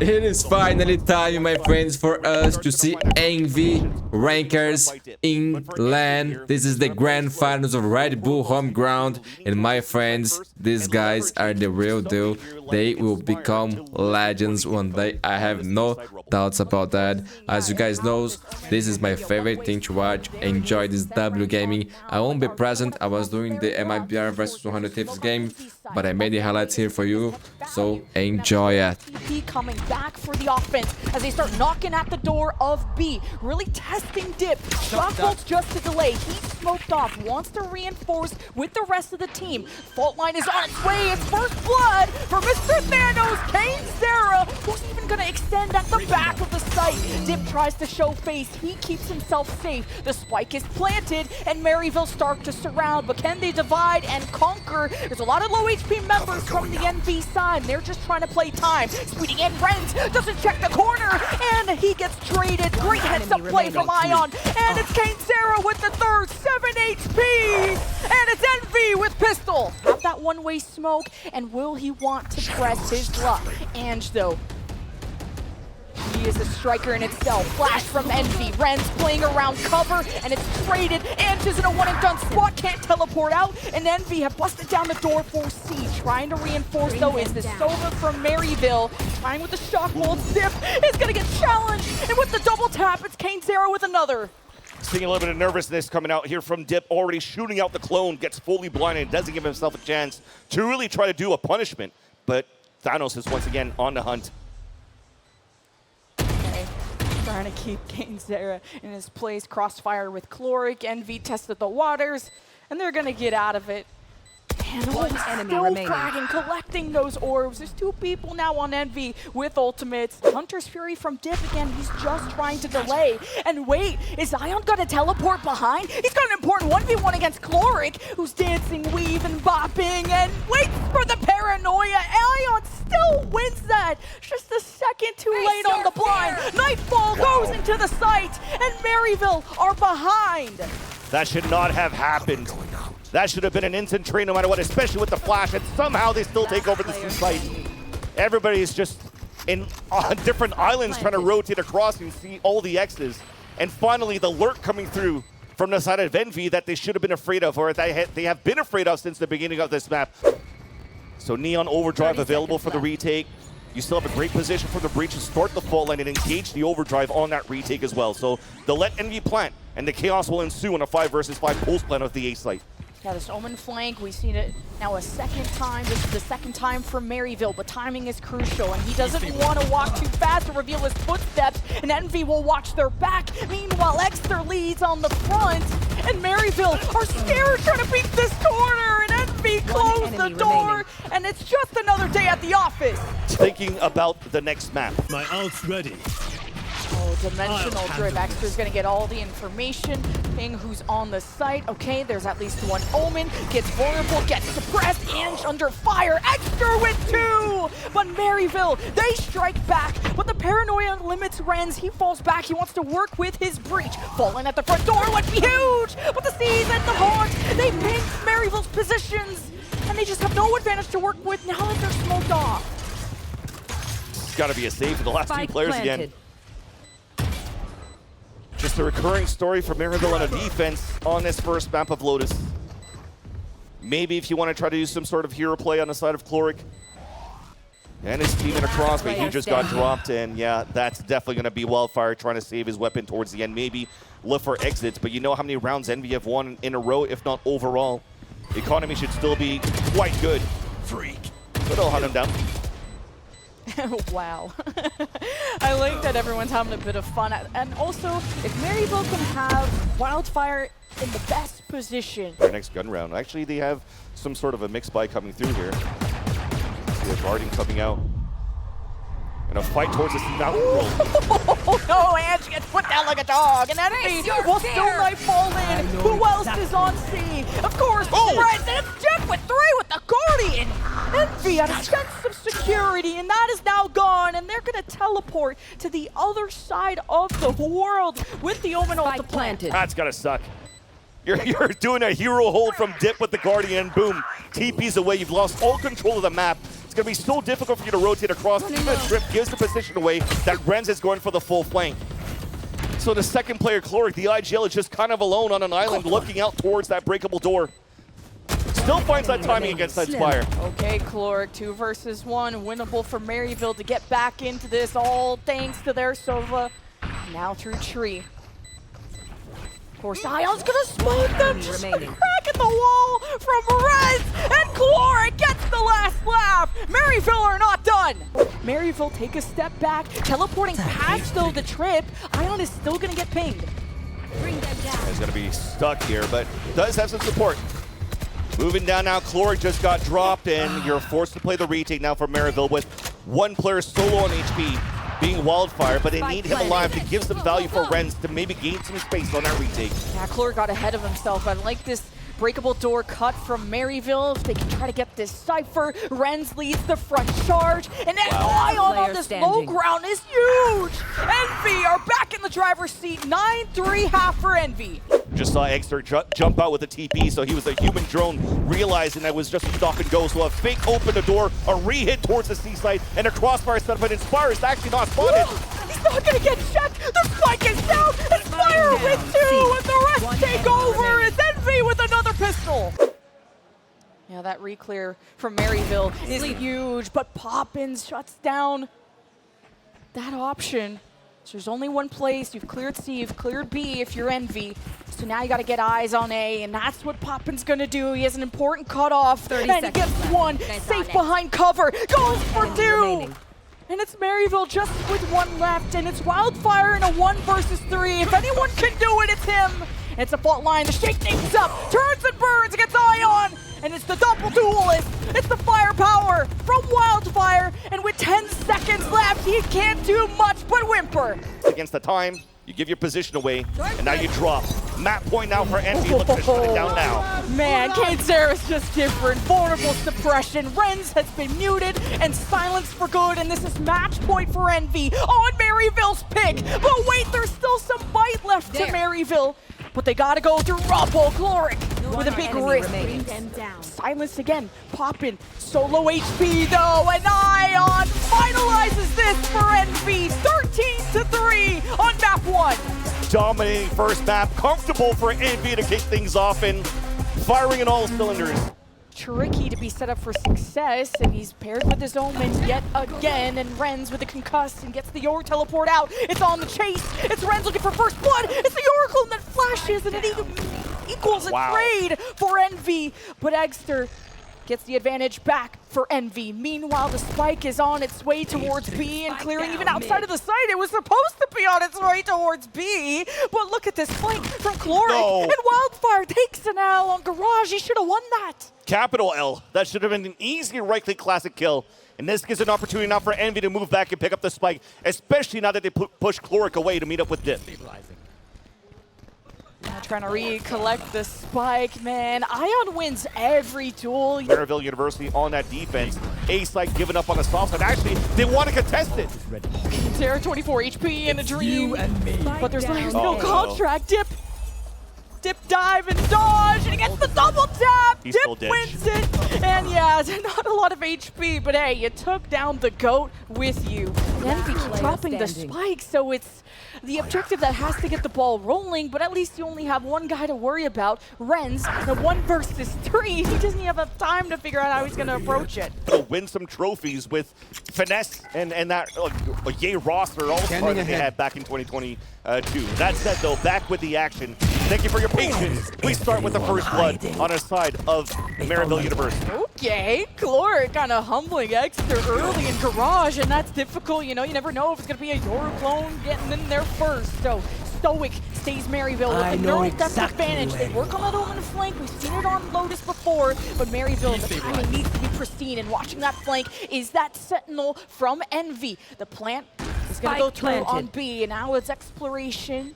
It is finally time, my friends, for us to see Envy rankers in LAN. This is the grand finals of Red Bull home ground. And my friends, these guys are the real deal. They will become legends one day. I have no doubts about that. As you guys know, this is my favorite thing to watch. Enjoy this W gaming. I won't be present. I was doing the MIBR versus 100 tips game, but I made the highlights here for you. So enjoy it. Coming back for the offense as they start knocking at the door of B, really testing Dip. Shock bolts just to delay. He's smoked off, wants to reinforce with the rest of the team. Fault line is on its way. It's first blood for Mr. Thanos, Kane Sarah, who's even going to extend at the back of the site. Dip tries to show face. He keeps himself safe. The spike is planted, and Maryville start to surround. But can they divide and conquer? There's a lot of low HP members from the NV side. They're just trying to play time. Speeding in, Renz doesn't check the corner, and he gets traded. Great heads-up play from Ion, and it's Kane Sarah with the third, 7 HP, and it's Envy with pistol. Have that one-way smoke, and will he want to press his luck? Ange, though, he is a striker in itself. Flash from Envy. Renz playing around cover, and it's traded. Ange is in a one-and-done spot, can't teleport out, and Envy have busted down the door for C. Trying to reinforce, though, is the Sova from Maryville. Trying with the shock bolt. Zip is going to get challenged, and with the double tap, it's Kane Sarah with another. Seeing a little bit of nervousness coming out here from Dip, already shooting out the clone, gets fully blinded, doesn't give himself a chance to really try to do a punishment, but Thanos is once again on the hunt. Trying to keep Kane Sarah in his place. Crossfire with Chloric. Envy tested the waters, and they're going to get out of it. And one enemy still remaining. fragging, collecting those orbs. There's two people now on Envy with ultimates. Hunter's Fury from Dip again. He's just trying to delay. And wait, is Ion going to teleport behind? He's got an important 1v1 against Chloric, who's dancing, weaving, bopping, and waits for the paranoia. Ion still wins that. Just a second too late on the blind. Nightfall goes into the site, and Maryville are behind. That should not have happened. That should have been an instant trade no matter what, especially with the flash, and somehow they still take over the site. Everybody's just on different islands trying to rotate across and see all the X's. And finally, the lurk coming through from the side of Envy that they should have been afraid of, or they have been afraid of since the beginning of this map. So Neon Overdrive available for the retake. You still have a great position for the breach to start the fault line and engage the overdrive on that retake as well. So they'll let Envy plant, and the chaos will ensue on a 5 versus 5 post plant of the A site. Yeah, this Omen flank, we've seen it now a second time. This is the second time for Maryville, but timing is crucial, and he doesn't want to walk too fast to reveal his footsteps, and Envy will watch their back. Meanwhile, Exter leads on the front, and Maryville are scared trying to beat this corner, and Envy closed the door, and it's just another day at the office. Thinking about the next map. My ult's ready. Oh, dimensional drift. Extra's gonna get all the information. Ping who's on the site. Okay, there's at least one Omen. Gets vulnerable, gets suppressed. Ange under fire. Extra with 2! But Maryville, they strike back. But the paranoia limits Renz. He falls back. He wants to work with his breach. Falling at the front door would be huge! But the C's and the Hawks, they ping Maryville's positions. And they just have no advantage to work with now that they're smoked off. It's got to be a save for the last Spike two players planted. again. Just a recurring story for Maryville on a defense on this first map of Lotus. Maybe if you want to try to do some sort of hero play on the side of Chloric. And his team in a cross, but he just got dropped, and yeah, that's definitely going to be Wildfire trying to save his weapon towards the end. Maybe look for exits, but you know how many rounds Envy have won in a row, if not overall. The economy should still be quite good. Freak. So they'll hunt him down. Wow. I like that everyone's having a bit of fun. And also, if Maryville can have Wildfire in the best position. Their next gun round. Actually, they have some sort of a mix buy coming through here. See a Guardian coming out. And a fight towards the now. Oh no, Ange gets put down like a dog. And Envy will still nightfall in. Who else is on C? Of course, Renz, and it's Jeff with 3 with the Guardian. Envy had a sense of security, and that is now gone. And they're going to teleport to the other side of the world with the Omen ult planted. That's got to suck. You're doing a hero hold from Dip with the Guardian. Boom. TP's away. You've lost all control of the map. It's going to be so difficult for you to rotate across. Even a trip gives the position away that Renz is going for the full flank. So the second player, Chloric, the IGL, is just kind of alone on an island looking out towards that breakable door. Still finds that timing against that Spire. Okay, Chloric, 2 versus 1, winnable for Maryville to get back into this, all thanks to their Sova. Now through Tree. Of course, Ion's gonna smoke them, just a crack in the wall from Rez, and Chloric gets the last laugh. Maryville are not done. Maryville take a step back, teleporting past though the trip. Ion is still gonna get pinged. Bring them down. He's gonna be stuck here, but does have some support. Moving down now, Chloric just got dropped, and you're forced to play the retake now for Maryville with one player solo on HP, being Wildfire, but they need him alive to give some value for Renz to maybe gain some space on that retake. Yeah, Chloric got ahead of himself. I like this breakable door cut from Maryville. If they can try to get this Cypher, Renz leads the front charge, and then Ion on this low ground is huge! Envy are back in the driver's seat, 9-3 half for Envy. Just saw Exter jump out with a TP, so he was a human drone, realizing that was just a stop and go. So a fake open the door, a re-hit towards the seaside, and a crossfire setup, and Inspire is actually not spotted. He's not gonna get checked! The spike is down! Inspire with 2, and the rest take over! It's Envy with another pistol! Yeah, that re-clear from Maryville is huge, but Poppins shuts down that option. So there's only one place. You've cleared C, you've cleared B if you're Envy. So now you got to get eyes on A, and that's what Poppin's going to do. He has an important cutoff, and he gets one. Safe behind cover, goes for 2. And it's Maryville just with 1 left, and it's Wildfire in a 1 versus 3. If anyone can do it, it's him. And it's a fault line to shake things up. Turns and burns against Ion. And it's the double duelist. It's the firepower from Wildfire. And with 10 seconds left, he can't do much but whimper. Against the time, you give your position away, and now you drop. Map point now for Envy, looking to shut it down now. Man, Kane's just different. Vulnerable suppression. Renz has been muted and silenced for good, and this is match point for Envy on Maryville's pick. But wait, there's still some bite left to Maryville. But they gotta go through Rumble. Chloric with a big risk. Bring them down. Silence again. Poppin. Solo HP though, and Ion finalizes this for Envy. 13-3 on map 1. Dominating first map, comfortable for Envy to kick things off and firing in all cylinders. Tricky to be set up for success, and he's paired with his Omen yet again, and Renz with the concuss and gets the York teleport out. It's on the chase. It's Renz looking for first blood. It's the Oracle, and then flashes, and it equals a trade for Envy. But Egster gets the advantage back for Envy. Meanwhile, the spike is on its way towards B and clearing even outside of the site. It was supposed to be on its way towards B, but look at this flank from Chloric, and Wildfire takes an L on Garage. He should have won that. Capital L. That should have been an easy right-click classic kill. And this gives an opportunity now for Envy to move back and pick up the spike, especially now that they push Chloric away to meet up with Dip. Trying to recollect the spike, man. Ion wins every duel. Maryville University on that defense. A-Site giving up on the soft side. Actually, they want to contest it. Zero 24 HP and a dream. But there's no contract. Dip dive and dodge, and he gets the double tap. He's Dip wins it. And yeah, not a lot of HP, but hey, you took down the GOAT with you. Envy dropping the spike, so it's the objective that has to get the ball rolling, but at least you only have one guy to worry about. Renz, the 1 versus 3. He doesn't have enough time to figure out how he's going to approach it. He'll win some trophies with finesse and that yay roster all-star that they had back in 2022. That said, though, back with the action. Thank you for your patience. We start with the first blood on our side of Maryville University. Okay, Chloric kind of humbling Exter early in Garage, and that's difficult. You know, you never know if it's going to be a Yoru clone getting in there first. So Stoic stays Maryville with the neural depth advantage. They work on that Omen flank. We've seen it on Lotus before, but Maryville, the timing needs to be pristine, and watching that flank is that Sentinel from Envy. The plant is going to go through on B, and now it's exploration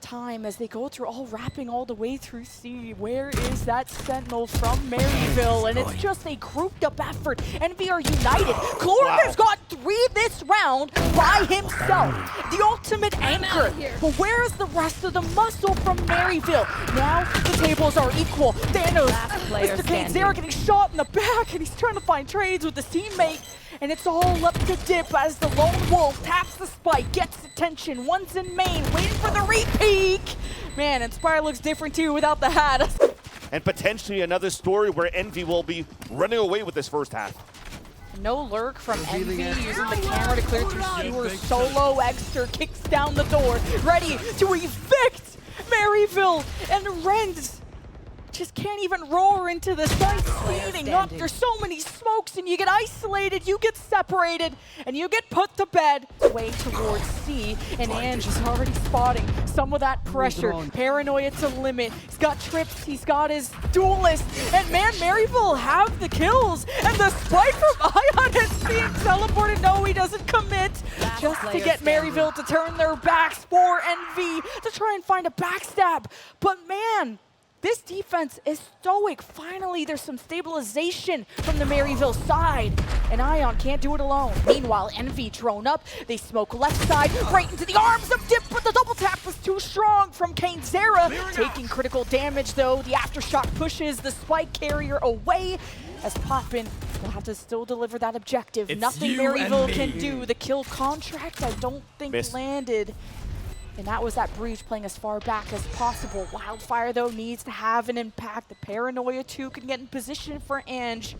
time as they go through, all wrapping all the way through C. Where is that Sentinel from Maryville? And it's just a grouped up effort. Envy are united. Chloric has got 3 this round. round by himself. The ultimate anchor. But where is the rest of the muscle from Maryville? Now the tables are equal. Thanos, Mr. Kainzera getting shot in the back, and he's trying to find trades with his teammate. And it's all up to Dip as the lone wolf taps the spike, gets attention. One's in main, waiting for the repeak. Man, Inspire looks different too without the hat. And potentially another story where Envy will be running away with this first half. No lurk from Envy, using the camera to clear through sewer. Solo Exter kicks down the door, ready to evict Maryville, and Renz just can't even roar into the site, speeding up. There's so many smokes, and you get isolated, you get separated, and you get put to bed. Way towards C, and Ange is already spotting some of that pressure. Paranoia to limit. He's got trips, he's got his duelist, and man, Maryville have the kills, and the spike from Ion is being teleported. No, he doesn't commit, just to get Maryville to turn their backs for Envy to try and find a backstab. But man, this defense is stoic. Finally, there's some stabilization from the Maryville side, and Ion can't do it alone. Meanwhile, Envy drone up. They smoke left side, right into the arms of Dip, but the double tap was too strong from Kainzera. Taking critical damage, though. The aftershock pushes the spike carrier away, as Poppin will have to still deliver that objective. Nothing Maryville can do. The kill contract, I don't think, landed. And that was that breach playing as far back as possible. Wildfire, though, needs to have an impact. The Paranoia, too, can get in position for Ange.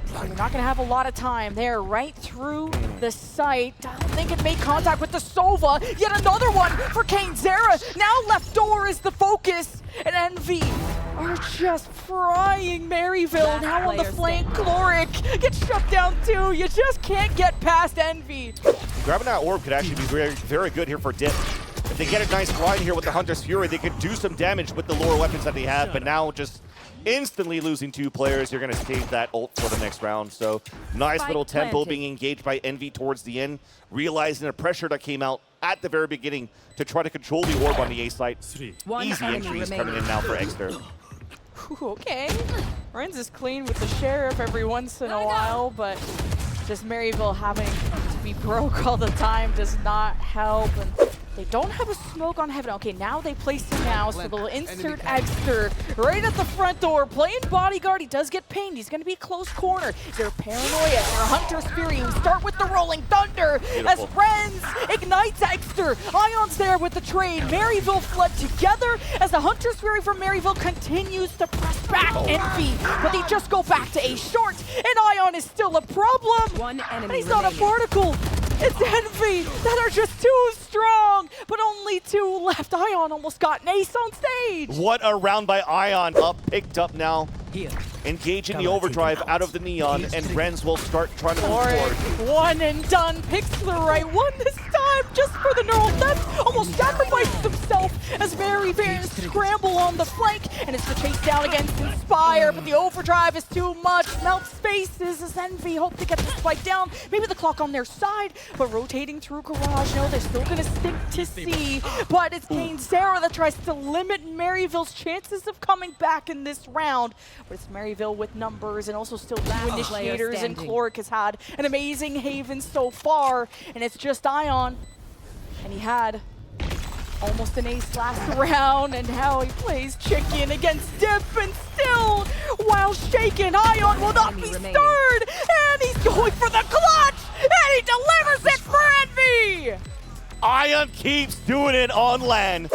So you're not going to have a lot of time there. Right through the site. I don't think it made contact with the Sova. Yet another one for Kainzera. Now left door is the focus. And Envy are just frying Maryville. Now on the flank, Chloric gets shut down too. You just can't get past Envy. Grabbing that orb could actually be very, very good here for Dip. If they get a nice line here with the Hunter's Fury, they could do some damage with the lower weapons that they have, but now just instantly losing 2 players, you're going to save that ult for the next round. So nice little tempo being engaged by Envy towards the end, realizing the pressure that came out at the very beginning to try to control the orb on the A site. Easy entries coming in now for Exter. Okay. Renz is clean with the Sheriff every once in a while, but just Maryville having to be broke all the time does not help. And they don't have a smoke on Heaven. Okay, now they place him now, so they'll insert Exter right at the front door. Playing bodyguard, he does get pinged. He's going to be close corner. They're Paranoia, they're Hunter's Fury. We start with the Rolling Thunder as Renz ignites Exter. Ion's there with the trade. Maryville fled together as the Hunter's Fury from Maryville continues to press back Envy. But they just go back to A short, and Ion is still a problem. And he's not a particle. It's Envy that are just too strong, but only 2 left. Ion almost got an ace on stage. What a round by Ion, picked up now. Engaging the overdrive out of the Neon, and Renz will start trying to move forward. One and done, picks the right one this time, just for the neural death. Almost sacrificed himself as Maryville scramble on the flank, and it's the chase down against Inspire, but the overdrive is too much. Melts faces as Envy hope to get the spike down. Maybe the clock on their side, but rotating through Garage. No, they're still gonna stick to C, but it's Kainzera that tries to limit Maryville's chances of coming back in this round. But it's Maryville with numbers and also still 2 initiators, and Chloric has had an amazing haven so far, and it's just Ion. And he had almost an ace last round, and now he plays chicken against Dip, and still, while shaken, Ion will not be stirred, and he's going for the clutch, and he delivers it for Envy! Ion keeps doing it on LAN.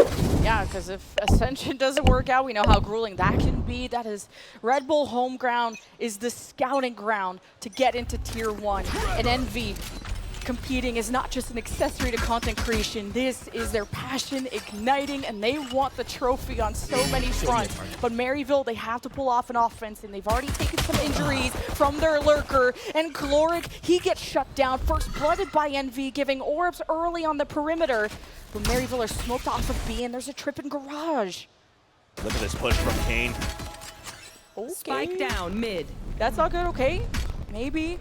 Yeah, because if Ascension doesn't work out, we know how grueling that can be. That is, Red Bull home ground is the scouting ground to get into Tier 1. And Envy competing is not just an accessory to content creation. This is their passion igniting, and they want the trophy on so many fronts. But Maryville, they have to pull off an offense, and they've already taken some injuries from their lurker. And Chloric, he gets shut down, first blooded by Envy, giving orbs early on the perimeter. But Maryville are smoked off of B, and there's a trip in Garage. Look at this push from Kane. Okay. Spike down mid. That's not good, okay? Maybe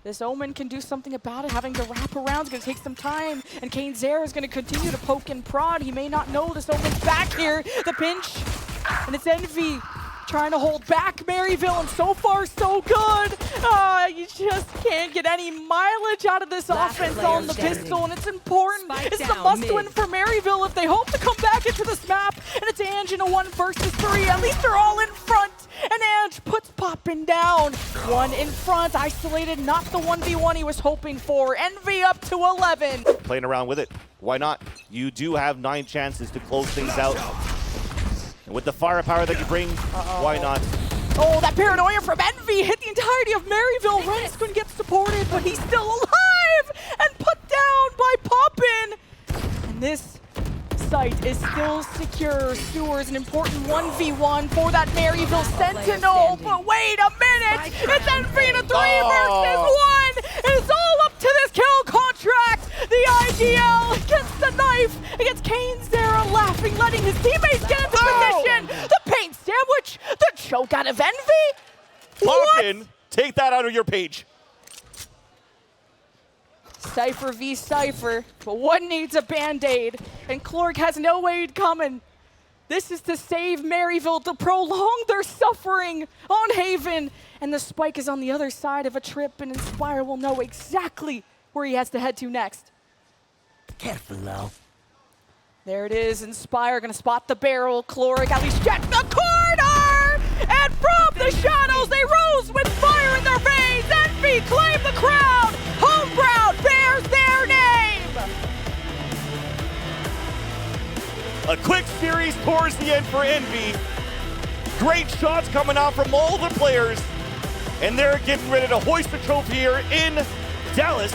this Omen can do something about it. Having to wrap around is going to take some time, and Kainzera is going to continue to poke and prod. He may not know this Omen's back here. The pinch, and it's Envy trying to hold back Maryville, and so far so good. You just can't get any mileage out of this offense on the pistol, and it's important. It's a must-win for Maryville if they hope to come back into this map. And it's Ange in a 1 versus 3. At least they're all in front, and Ange puts Poppin down. One in front, isolated, not the 1v1 he was hoping for. Envy up to 11. Playing around with it. Why not? You do have 9 chances to close things out. And with the firepower that you bring, why not? Oh, that paranoia from Envy hit the entirety of Maryville. Ren's couldn't get supported, but he's still alive and put down by Poppin. And this site is still secure. Sewer's an important 1v1 for that Maryville Sentinel. But wait a minute! It's Envy in a 3 versus 1! It's all up to this kill contract! The IGL gets the knife against Kane's laughing, letting his teammates get into position. The paint sandwich, the choke out of Envy. Poppin, take that out of your page. Cypher v Cypher, but one needs a band-aid, and Clork has no aid coming. This is to save Maryville, to prolong their suffering on Haven, and the spike is on the other side of a trip, and Inspire will know exactly where he has to head to next. Careful now. There it is, Inspire gonna spot the barrel. Cloric at least check the corner! And from the shadows, they rose with fire in their veins. Envy claim the crown. Home ground bears their name. A quick series towards the end for Envy. Great shots coming out from all the players. And they're getting ready to hoist the trophy here in Dallas.